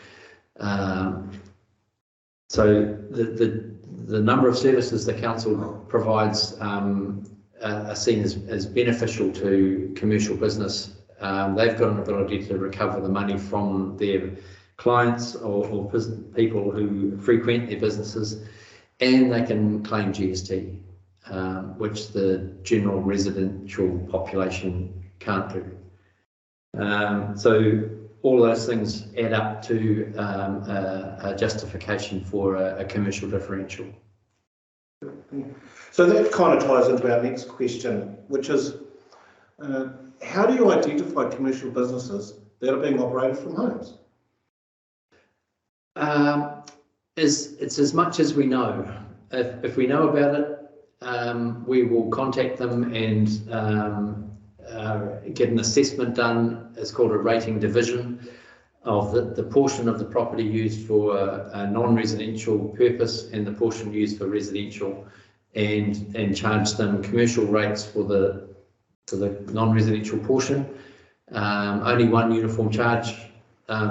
So the number of services the council provides are seen as beneficial to commercial business. They've got an ability to recover the money from their clients or people who frequent their businesses, and they can claim GST, which the general residential population can't do. So all those things add up to a justification for a commercial differential. So that kind of ties into our next question, which is, how do you identify commercial businesses that are being operated from homes? It's as much as we know. If we know about it, we will contact them and get an assessment done. It's called a rating division of the portion of the property used for a non-residential purpose and the portion used for residential, and charge them commercial rates for the non-residential portion. Only one uniform charge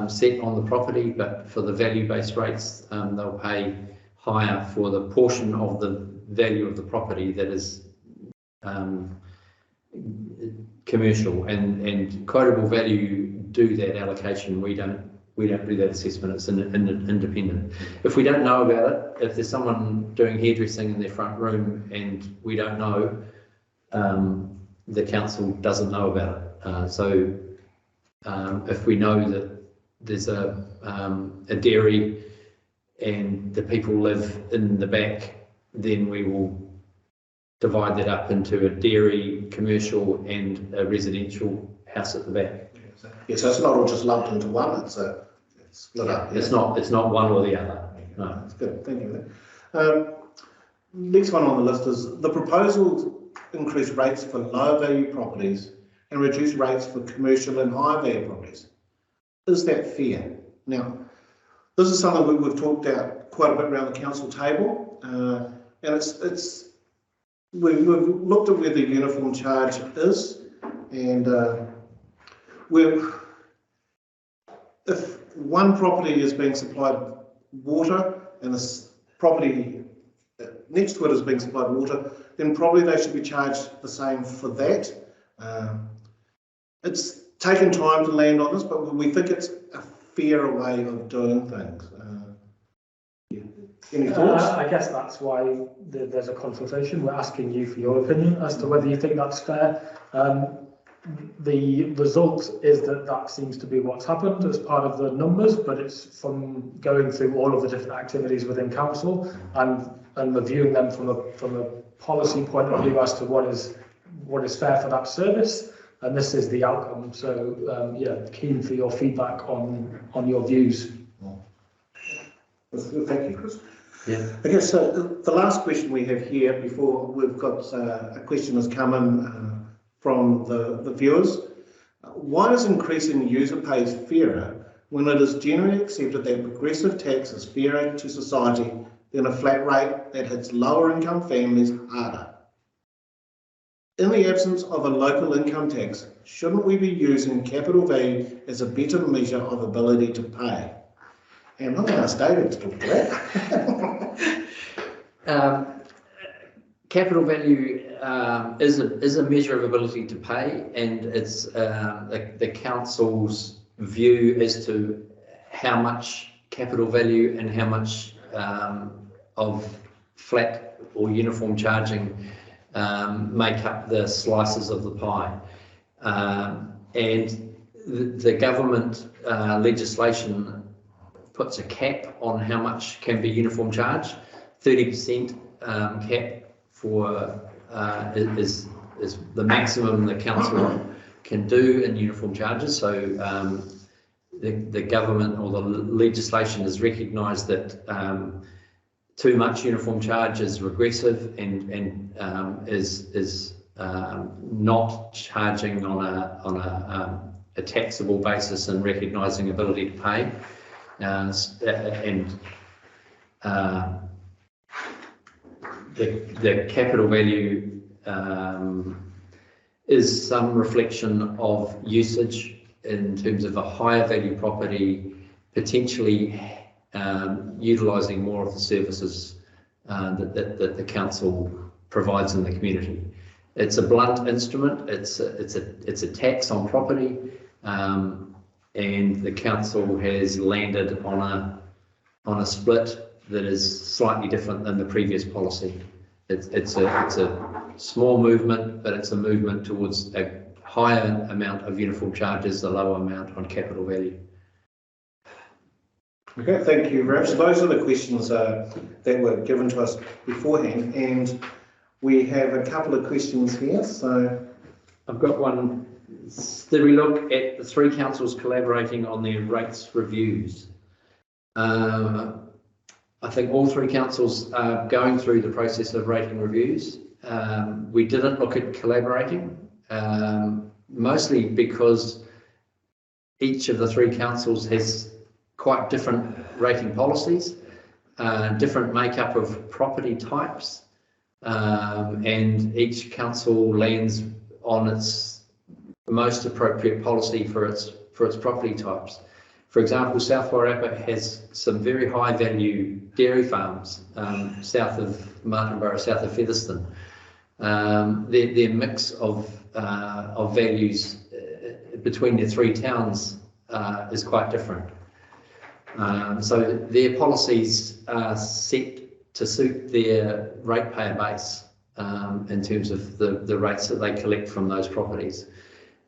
set on the property, but for the value-based rates, they'll pay higher for the portion of the value of the property that is commercial, and quotable value do that allocation. We don't do that assessment. It's independent. If we don't know about it, if there's someone doing hairdressing in their front room and we don't know, the council doesn't know about it. So if we know that there's a dairy and the people live in the back, then we will divide that up into a dairy, commercial and a residential house at the back. Yeah, so it's not all just lumped into one, it's split up. Yeah. It's not one or the other. No. That's good, thank you. Next one on the list is the proposal increase rates for low value properties and reduce rates for commercial and high value properties. Is that fair? Now, this is something we've talked about quite a bit around the council table, and we've looked at where the uniform charge is, and if one property is being supplied water and this property next to it is being supplied water, then probably they should be charged the same for that. It's taken time to land on this, but we think it's a fairer way of doing things. Any thoughts? I guess that's why there's a consultation. We're asking you for your opinion as to whether you think that's fair. The result is that seems to be what's happened as part of the numbers, but it's from going through all of the different activities within council and reviewing them from a policy point of view as to what is fair for that service, and this is the outcome. So yeah, keen for your feedback on your views. Thank you, Chris. Yeah. Okay, so the last question we have here before we've got a question has come in from the viewers. Why is increasing user pays fairer when it is generally accepted that progressive tax is fairer to society than a flat rate that hits lower income families harder? In the absence of a local income tax, shouldn't we be using capital value as a better measure of ability to pay? And I'm going to ask David to talk to that. Capital value is a measure of ability to pay, and it's the council's view as to how much capital value and how much of flat or uniform charging make up the slices of the pie. And the government legislation puts a cap on how much can be uniform charge. 30% cap for is the maximum the council can do in uniform charges. So the government or the legislation has recognised that too much uniform charge is regressive and is not charging on a taxable basis and recognising ability to pay. The capital value is some reflection of usage in terms of a higher value property, potentially utilising more of the services that the council provides in the community. It's a blunt instrument. It's a tax on property, and the council has landed on a split that is slightly different than the previous policy. It's a small movement, but it's a movement towards a higher amount of uniform charges, a lower amount on capital value. Okay, thank you very much. So those are the questions that were given to us beforehand, and we have a couple of questions here. So I've got one. Did we look at the three councils collaborating on their rates reviews? I think all three councils are going through the process of rating reviews. We didn't look at collaborating, mostly because each of the three councils has quite different rating policies, different makeup of property types, and each council lands on its most appropriate policy for its property types. For example, South Wairarapa has some very high value dairy farms south of Martinborough, south of Featherston. Their mix of values between the three towns is quite different. So their policies are set to suit their ratepayer base in terms of the rates that they collect from those properties.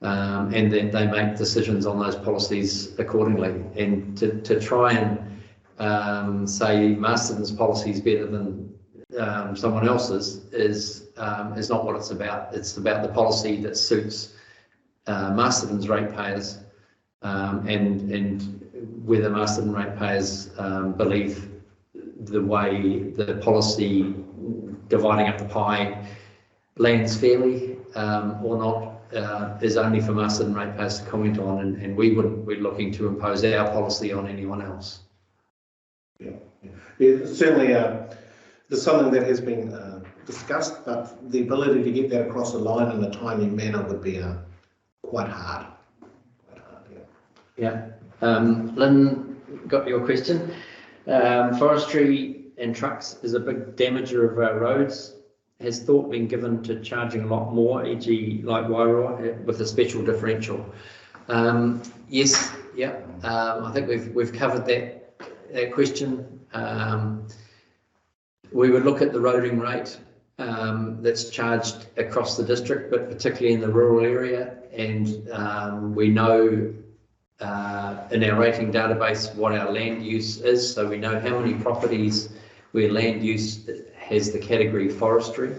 And then they make decisions on those policies accordingly. And to try and say Masterton's policy is better than someone else's is not what it's about. It's about the policy that suits Masterton's ratepayers and whether Masterton ratepayers believe the way the policy dividing up the pie lands fairly or not. Is only for Masterton ratepayers to comment on, and we're looking to impose our policy on anyone else. Yeah, certainly there's something that has been discussed, but the ability to get that across the line in a timely manner would be quite hard. Yeah. Lynn, got your question. Forestry and trucks is a big damager of our roads. Has thought been given to charging a lot more, e.g. like Wairoa, with a special differential? Yes, yeah. I think we've covered that question. We would look at the roading rate that's charged across the district, but particularly in the rural area, and we know in our rating database what our land use is, so we know how many properties where land use has the category forestry,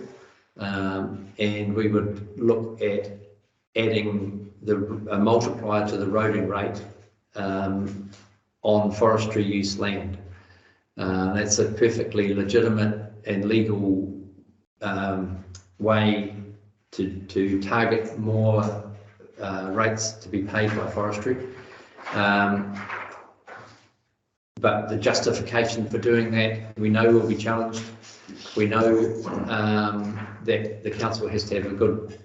and we would look at adding a multiplier to the roading rate on forestry use land. That's a perfectly legitimate and legal way to target more rates to be paid by forestry. But the justification for doing that, we know will be challenged. We know that the council has to have a good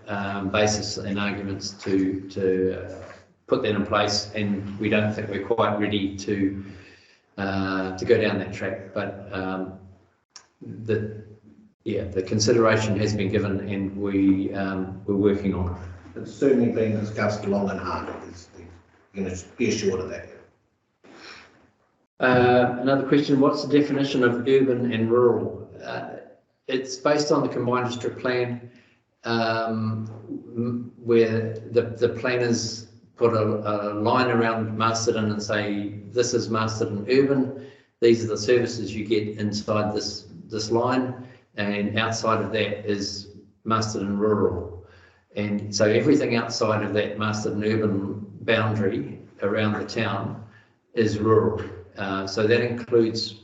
basis and arguments to put that in place, and we don't think we're quite ready to go down that track. But the consideration has been given, and we're working on it. It's certainly been discussed long and hard. You can be assured of that. Another question, what's the definition of urban and rural? It's based on the combined district plan, where the planners put a line around Masterton and say, this is Masterton urban, these are the services you get inside this line, and outside of that is Masterton rural. And so everything outside of that Masterton urban boundary around the town is rural. So that includes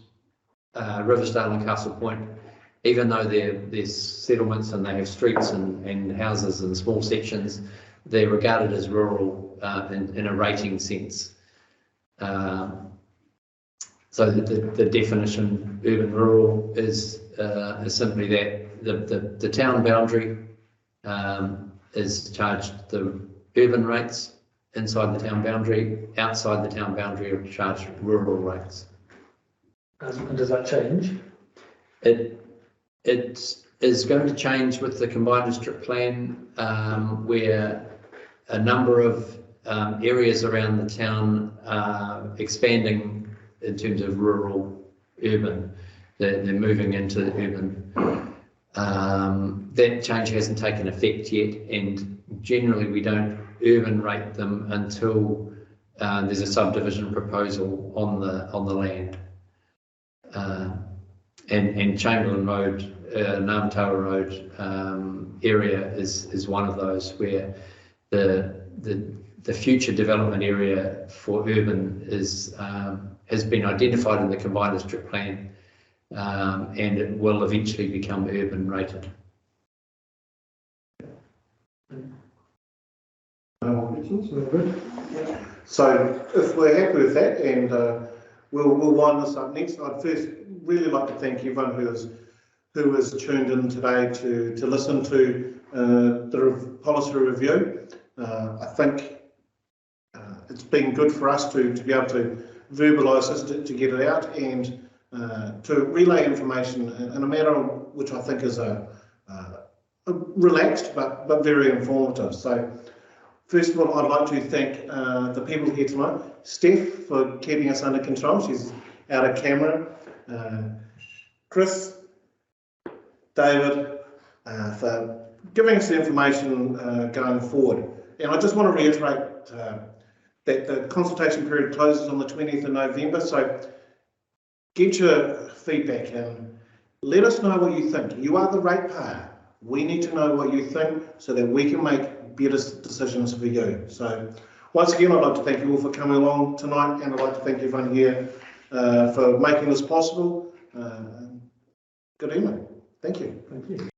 Riversdale and Castle Point, even though there's settlements and they have streets and houses and small sections, they're regarded as rural in a rating sense. So the definition urban-rural is simply that the town boundary is charged the urban rates. Inside the town boundary, outside the town boundary are charged rural rates. And does that change? It is going to change with the combined district plan, where a number of areas around the town are expanding in terms of rural urban. They're moving into urban. That change hasn't taken effect yet, and generally we don't urban rate them until there's a subdivision proposal on the land. And Chamberlain Road, Namtawa Road area is one of those where the future development area for urban has been identified in the combined district plan, and it will eventually become urban rated. So if we're happy with that, and we'll wind this up next, I'd first really like to thank everyone who has tuned in today to listen to the policy review. I think it's been good for us to be able to verbalise this, to get it out, and to relay information in a manner which I think is a relaxed but very informative. So first of all, I'd like to thank the people here tonight. Steph for keeping us under control, she's out of camera. Chris, David, for giving us the information going forward. And I just want to reiterate that the consultation period closes on the 20th of November, so get your feedback and let us know what you think. You are the ratepayer. We need to know what you think so that we can make better decisions for you. So once again, I'd like to thank you all for coming along tonight, and I'd like to thank everyone here for making this possible. Good evening. Thank you. Thank you.